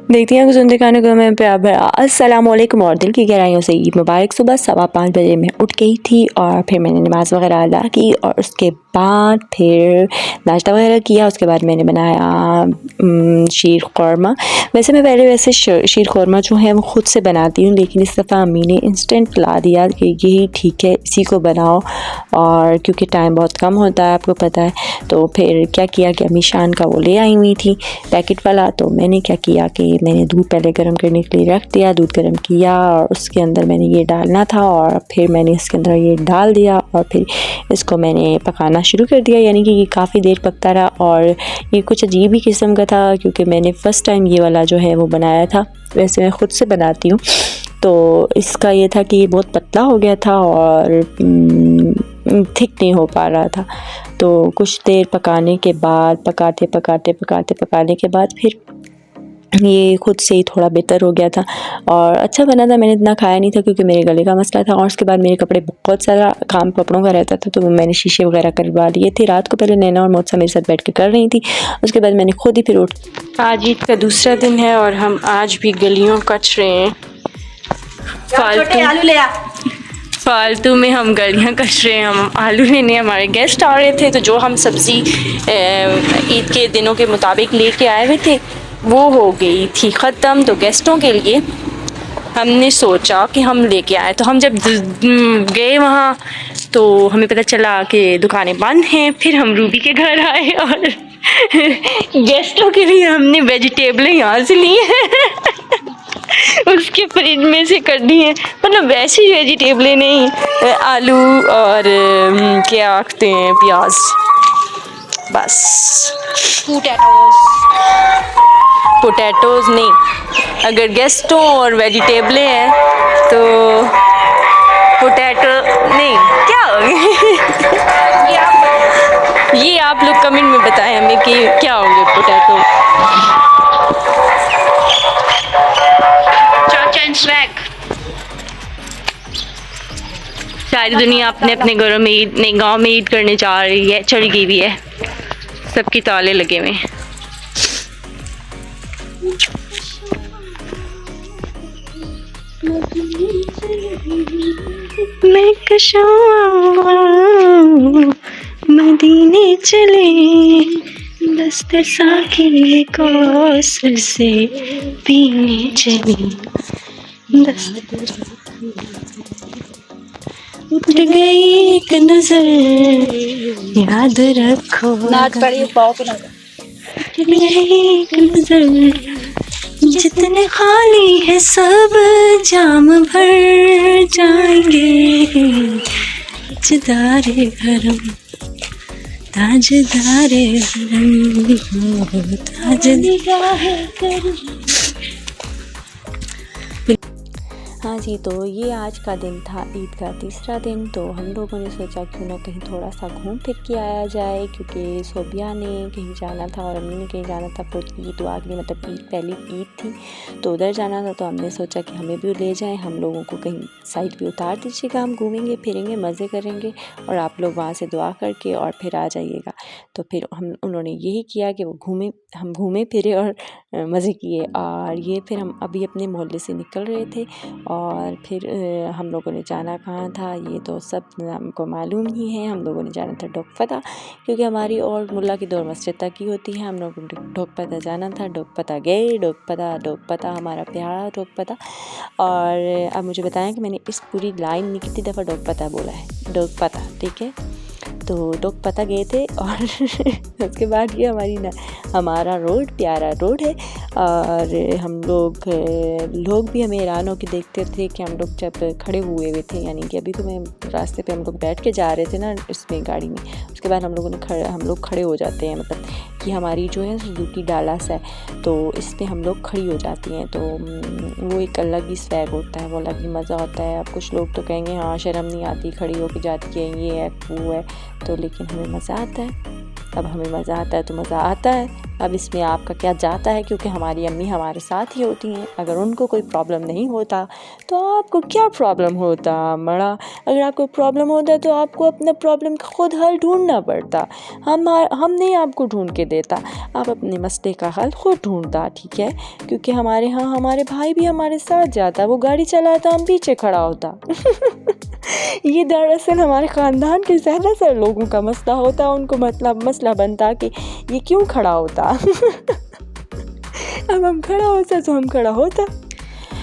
देखती हैं सुनते खाने को मैं प्यार भरा अस्सलामुअलैकुम और दिल की गहराइयों से ईद मुबारक। सुबह 5:15 बजे मैं उठ गई थी और फिर मैंने नमाज़ वगैरह अदा की और उसके बाद फिर नाश्ता वगैरह किया। उसके बाद मैंने बनाया शीर ख़ुरमा। वैसे मैं पहले शीर ख़ुरमा जो है वो ख़ुद से बनाती हूँ, लेकिन इस दफ़ा अम्मी ने इंस्टेंट ला दिया कि यही ठीक है, इसी को बनाओ। और क्योंकि टाइम बहुत कम होता है आपको पता है, तो फिर क्या किया कि अम्मी शान का वो ले आई हुई थी पैकेट वाला। तो मैंने क्या किया कि मैंने दूध पहले गर्म करने के लिए रख दिया, दूध गर्म किया और उसके अंदर मैंने ये डालना था और फिर मैंने इसके अंदर ये डाल दिया और फिर इसको मैंने पकाना शुरू कर दिया। यानी कि ये काफ़ी देर पकता रहा और ये कुछ अजीब ही किस्म का था क्योंकि मैंने फ़र्स्ट टाइम ये वाला जो है वो बनाया था। वैसे मैं ख़ुद से बनाती हूँ, तो इसका ये था कि ये बहुत पतला हो गया था और थिक नहीं हो पा रहा था। तो कुछ देर पकाने के बाद पकाने के बाद फिर ये खुद से ही थोड़ा बेहतर हो गया था और अच्छा बना था। मैंने इतना खाया नहीं था क्योंकि मेरे गले का मसला था और उसके बाद मेरे कपड़े, बहुत सारा काम कपड़ों का रहता था, तो मैंने शीशे वगैरह करवा लिए थे। रात को पहले नैना और मोहसा मेरे साथ बैठ के कर रही थी, उसके बाद मैंने खुद ही फिर आज ईद का दूसरा दिन है और हम आज भी गलियों कच रहे हैं। फालतू में हम गलियाँ कच रहे हैं। हम आलू लेने हमारे गेस्ट आ रहे थे, तो जो हम सब्ज़ी ईद के दिनों के मुताबिक लेके आए हुए थे वो हो गई थी ख़त्म। तो गेस्टों के लिए हमने सोचा कि हम लेके आए। तो हम जब गए वहाँ तो हमें पता चला कि दुकानें बंद हैं। फिर हम रूबी के घर आए और गेस्टों के लिए हमने वेजिटेबलें यहाँ से ली हैं उसके फ्रिज में से कर दी हैं, मतलब वैसी वेजिटेबलें नहीं, आलू और क्या कहते हैं प्याज, बस पोटैटोज़ नहीं। अगर गेस्टों और वेजिटेबलें हैं तो पोटैटो नहीं, क्या होंगे ये आप लोग कमेंट में बताएं हमें कि क्या होंगे पोटैटो। सारी दुनिया अपने अपने घरों में ईद, नहीं गाँव में ईद करने जा रही है, चढ़ गई हुई है, सबकी ताले लगे हुए हैं। मैं मदीने चले दस्ते साकी कौसर से पीने चले उठ गई एक नजर याद रखो एक नजर जितने खाली है सब जाम भर जाएंगे ताजदारे भरम ताजदारे भरम ताजदारे भरम। हाँ जी, तो ये आज का दिन था, ईद का तीसरा दिन। तो हम लोगों ने सोचा क्यों ना कहीं थोड़ा सा घूम फिर के आया जाए, क्योंकि सोबिया ने कहीं जाना था और अम्मी ने कहीं जाना था ईद दुआ के लिए, मतलब ईद पहली ईद थी तो उधर जाना था। तो हमने सोचा कि हमें भी ले जाएं, हम लोगों को कहीं साइड पे उतार दीजिएगा, हम घूमेंगे फिरेंगे मज़े करेंगे और आप लोग वहाँ से दुआ करके और फिर आ जाइएगा। तो फिर उन्होंने यही किया कि हम घूमे फिरे और मज़े किए। और ये फिर हम अभी अपने मोहल्ले से निकल रहे थे और फिर हम लोगों ने जाना कहाँ था ये तो सब हमको मालूम ही है। हम लोगों ने जाना था डोकपता, क्योंकि हमारी और मुल्ला की दौर मस्जिद तक की होती है। हम लोगों को डोकपता जाना था, डोकपता गए। डोकपता हमारा प्यारा डोकपता। और अब मुझे बताएं कि मैंने इस पूरी लाइन में कितनी दफ़ा डोकपता बोला है। डोकपता, ठीक है। तो डोकपता गए थे और उसके बाद ये हमारा रोड प्यारा रोड है और हम लोग भी हमें हैरान होकर देखते थे कि हम लोग जब खड़े हुए थे, यानी कि अभी तो मैं रास्ते पे हम लोग बैठ के जा रहे थे ना इसमें गाड़ी में, उसके बाद हम लोग खड़े हो जाते हैं। मतलब कि हमारी जो है सुजुकी डालास है तो इस पर हम लोग खड़ी हो जाती हैं, तो वो एक अलग ही स्वैग होता है, वो अलग ही मज़ा होता है। अब कुछ लोग तो कहेंगे हाँ शर्म नहीं आती, खड़ी होकर जाती है, ये है वो है, तो लेकिन हमें मज़ा आता है। अब हमें मज़ा आता है तो मज़ा आता है। अब इसमें आपका क्या जाता है, क्योंकि हमारी अम्मी हमारे साथ ही होती हैं। अगर उनको कोई प्रॉब्लम नहीं होता तो आपको क्या प्रॉब्लम होता मड़ा। अगर आपको प्रॉब्लम होता तो आपको अपना प्रॉब्लम का खुद हल ढूंढना पड़ता। हम नहीं आपको ढूंढ के देता, आप अपने मसले का हल खुद ढूंढता, ठीक है। क्योंकि हमारे यहाँ हमारे भाई भी हमारे साथ जाता, वो गाड़ी चलाता, हम पीछे खड़ा होता। ये दरअसल हमारे ख़ानदान के ज़्यादातर लोगों का मसला होता, उनको मतलब मसला बनता कि ये क्यों खड़ा होता। अब हम खड़ा होता तो हम खड़ा होता।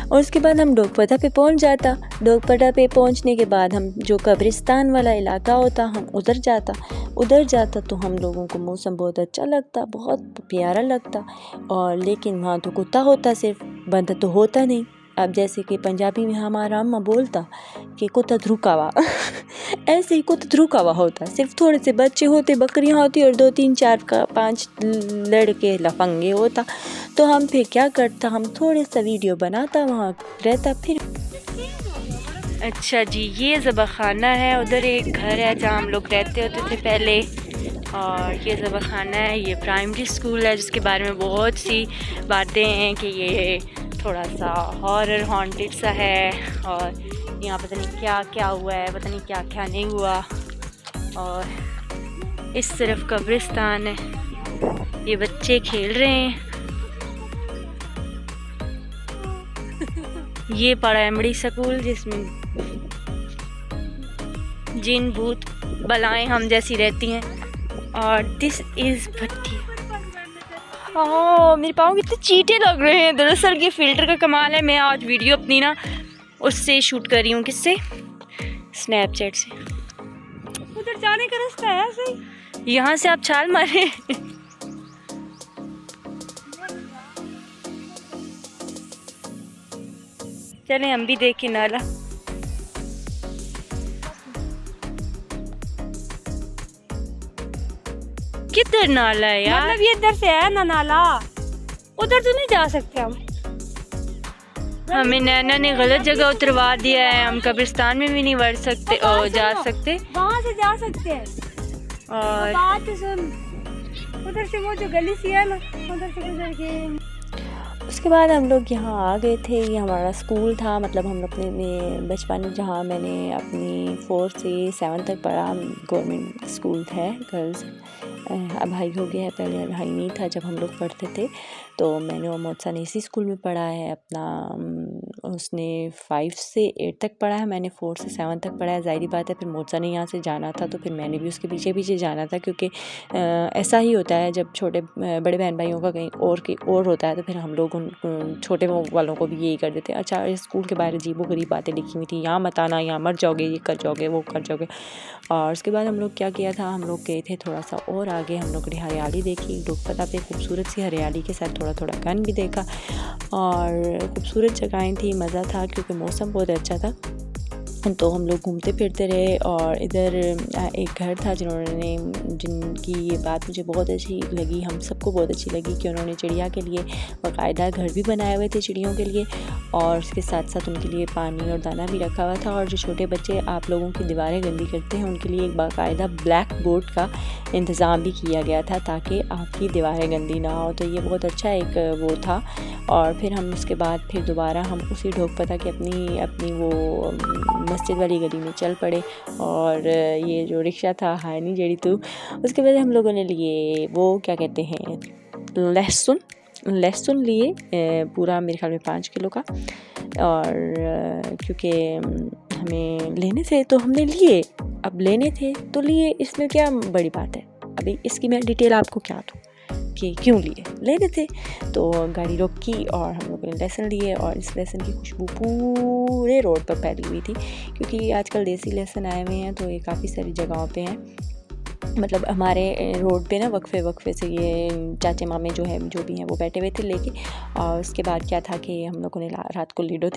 और उसके बाद हम डोगपता पे पहुंच जाता। डोगपता पे पहुंचने के बाद हम जो कब्रिस्तान वाला इलाका होता हम उधर जाता तो हम लोगों को मौसम बहुत अच्छा लगता, बहुत प्यारा लगता। और लेकिन वहाँ तो कुत्ता होता, सिर्फ बंदा तो होता नहीं। अब जैसे कि पंजाबी में हमारा अम्मा बोलता कि कुत्ता ध्रुका हुआ। ऐसे ही कुत्ता ध्रुका हुआ होता, सिर्फ थोड़े से बच्चे होते, बकरियां होती और 2 3 4 5 लड़के लफंगे होता। तो हम फिर क्या करता, हम थोड़े सा वीडियो बनाता, वहाँ रहता फिर। अच्छा जी, ये ज़बाखाना है, उधर एक घर है जहाँ हम लोग रहते होते थे पहले। और ये ज़बाखाना है, ये प्राइमरी स्कूल है जिसके बारे में बहुत सी बातें हैं कि ये थोड़ा सा हॉरर हॉन्टेड सा है। और यहाँ पता नहीं क्या क्या हुआ है, पता नहीं क्या क्या नहीं हुआ। और इस तरफ कब्रिस्तान है, ये बच्चे खेल रहे हैं। ये प्राइमरी स्कूल जिसमें जिन भूत बलाएं हम जैसी रहती हैं। और दिस इज़ भट्टी। मेरे पाँव कितने चीटे लग रहे हैं। दरअसल ये फ़िल्टर का कमाल है। मैं आज वीडियो अपनी ना उससे शूट कर रही हूँ, किससे, स्नैपचैट से। उधर जाने का रास्ता है ऐसे ही, यहाँ से आप छाल मारे। चलें हम भी देखें नाला। किधर नाला है यार? मतलब ये इधर से है ना नाला, उधर तो नहीं जा सकते हम। हमें नैना ने गलत जगह उतरवा दिया है, हम कब्रिस्तान में भी नहीं बढ़ सकते और जा सकते। वहाँ से जा सकते हैं। और बात सुन, उधर से वो जो गली सी है ना, उधर से गुजर के। उसके बाद हम लोग यहाँ आ गए थे। ये हमारा स्कूल था, मतलब हम अपने बचपन जहाँ मैंने अपनी 4 से 7 तक पढ़ा, गवर्नमेंट स्कूल है गर्ल्स। अब हाई हो गया है, पहले हाई नहीं था जब हम लोग पढ़ते थे। तो मैंने और मोहसन ने इसी स्कूल में पढ़ा है अपना। उसने 5 से 8 तक पढ़ा है, मैंने 4 से 7 तक पढ़ा है। ज़ाहिर बात है फिर मोहसन ने यहाँ से जाना था तो फिर मैंने भी उसके पीछे पीछे जाना था, क्योंकि ऐसा ही होता है जब छोटे बड़े बहन भाइयों का कहीं और होता है तो फिर हम लोग उन छोटे वालों को भी यही कर देते हैं। अच्छा, इस स्कूल के बारे अजीबोगरीब बातें लिखी हुई थी, यहाँ मत आना, यहाँ मर जाओगे, ये कर जाओगे, वो कर जाओगे। और उसके बाद हम लोग क्या किया था, हम लोग गए थे थोड़ा सा और आगे, हम लोग ने हरियाली देखी। डोगपता पे खूबसूरत सी हरियाली के साथ थोड़ा थोड़ा गन भी देखा और खूबसूरत जगहें थी, मज़ा था क्योंकि मौसम बहुत अच्छा था। तो हम लोग घूमते फिरते रहे। और इधर एक घर था जिनकी ये बात मुझे बहुत अच्छी लगी, हम सबको बहुत अच्छी लगी कि उन्होंने चिड़िया के लिए बाकायदा घर भी बनाए हुए थे चिड़ियों के लिए, और उसके साथ साथ उनके लिए पानी और दाना भी रखा हुआ था। और जो छोटे बच्चे आप लोगों की दीवारें गंदी करते हैं उनके लिए एक बाकायदा ब्लैक बोर्ड का इंतज़ाम भी किया गया था ताकि आपकी दीवारें गंदी ना हो। तो ये बहुत अच्छा एक वो था। और फिर हम उसके बाद फिर दोबारा हम उसी डोगपता की अपनी वो मस्जिद वाली गली में चल पड़े। और ये जो रिक्शा था हाय नहीं जड़ी तो उसके बाद हम लोगों ने लिए वो क्या कहते हैं लहसुन लिए पूरा मेरे ख्याल में 5 किलो का। और क्योंकि हमें लेने थे तो हमने लिए, अब लेने थे तो लिए, इसमें क्या बड़ी बात है। अभी इसकी मैं डिटेल आपको क्या दूँ कि क्यों लिए, लेने थे। तो गाड़ी रोकी और हम लोगों ने लहसुन लिए और इस लहसुन की खुशबू पूरे रोड पर फैली हुई थी, क्योंकि आजकल देसी लहसुन आए हुए हैं तो ये काफ़ी सारी जगहों पे हैं। मतलब हमारे रोड पे ना वक्फे से ये चाचे मामे जो भी हैं वो बैठे हुए थे लेके। और उसके बाद क्या था कि हम लोगों ने रात को लूडो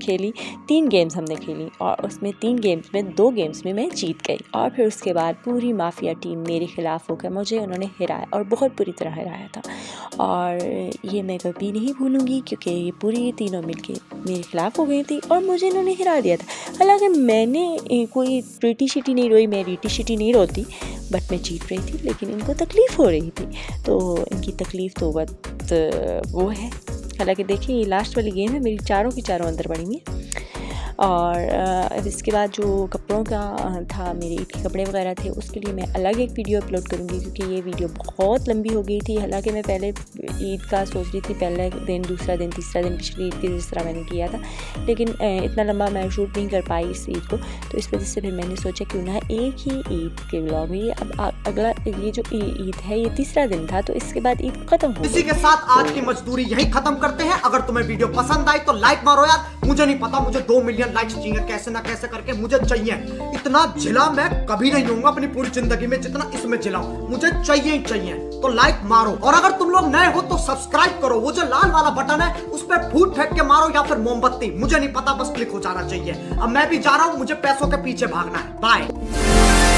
खेली। 3 गेम्स हमने खेली और उसमें 3 गेम्स में 2 गेम्स में मैं जीत गई। और फिर उसके बाद पूरी माफिया टीम मेरे ख़िलाफ़ होकर मुझे उन्होंने हिराया और बहुत बुरी तरह हिराया था। और ये मैं कभी नहीं भूलूँगी क्योंकि ये पूरी तीनों मिलके मेरे ख़िलाफ़ हो गई थी और मुझे इन्होंने हिरा दिया था। हालांकि मैंने कोई रीटी शीटी नहीं रोई, मैं रीटी शीटी नहीं रोती, बट मैं जीत रही थी, लेकिन इनको तकलीफ़ हो रही थी। तो इनकी तकलीफ़ तो बहुत वो है। हालांकि देखिए ये लास्ट वाली गेम है, मेरी चारों की चारों अंदर पड़ी हुई है। और इसके बाद जो कपड़ों का था, मेरे ईद के कपड़े वगैरह थे, उसके लिए मैं अलग एक वीडियो अपलोड करूँगी, क्योंकि ये वीडियो बहुत लंबी हो गई थी। हालांकि मैं पहले ईद का सोच रही थी, पहला दिन, दूसरा दिन, तीसरा दिन पिछली ईद की जिस तरह मैंने किया था, लेकिन इतना लंबा मैं शूट नहीं कर पाई इस ईद को। तो इस वजह से फिर मैंने सोचा क्यों ना एक ही ईद के व्लॉग में, अब अगला ये जो ईद है ये तीसरा दिन था, तो इसके बाद ईद ख़त्म हो गई। इसी के साथ आज की मजदूरी यही खत्म करते हैं। अगर तुम्हें वीडियो पसंद आई तो लाइक मारो यार। मुझे नहीं पता, मुझे 2 मिलियन लाइक्स चाहिए, कैसे ना कैसे करके मुझे चाहिए। इतना झिला मैं कभी नहीं होऊंगा अपनी पूरी जिंदगी में जितना इसमें झिला हूं। मुझे चाहिए ही चाहिए। तो लाइक मारो, और अगर तुम लोग नए हो तो सब्सक्राइब करो। वो जो लाल वाला बटन है उस पर फूट फेंक के मारो या फिर मोमबत्ती, मुझे नहीं पता, बस क्लिक हो जाना चाहिए। अब मैं भी जा रहा हूं, मुझे पैसों के पीछे भागना है। बाय।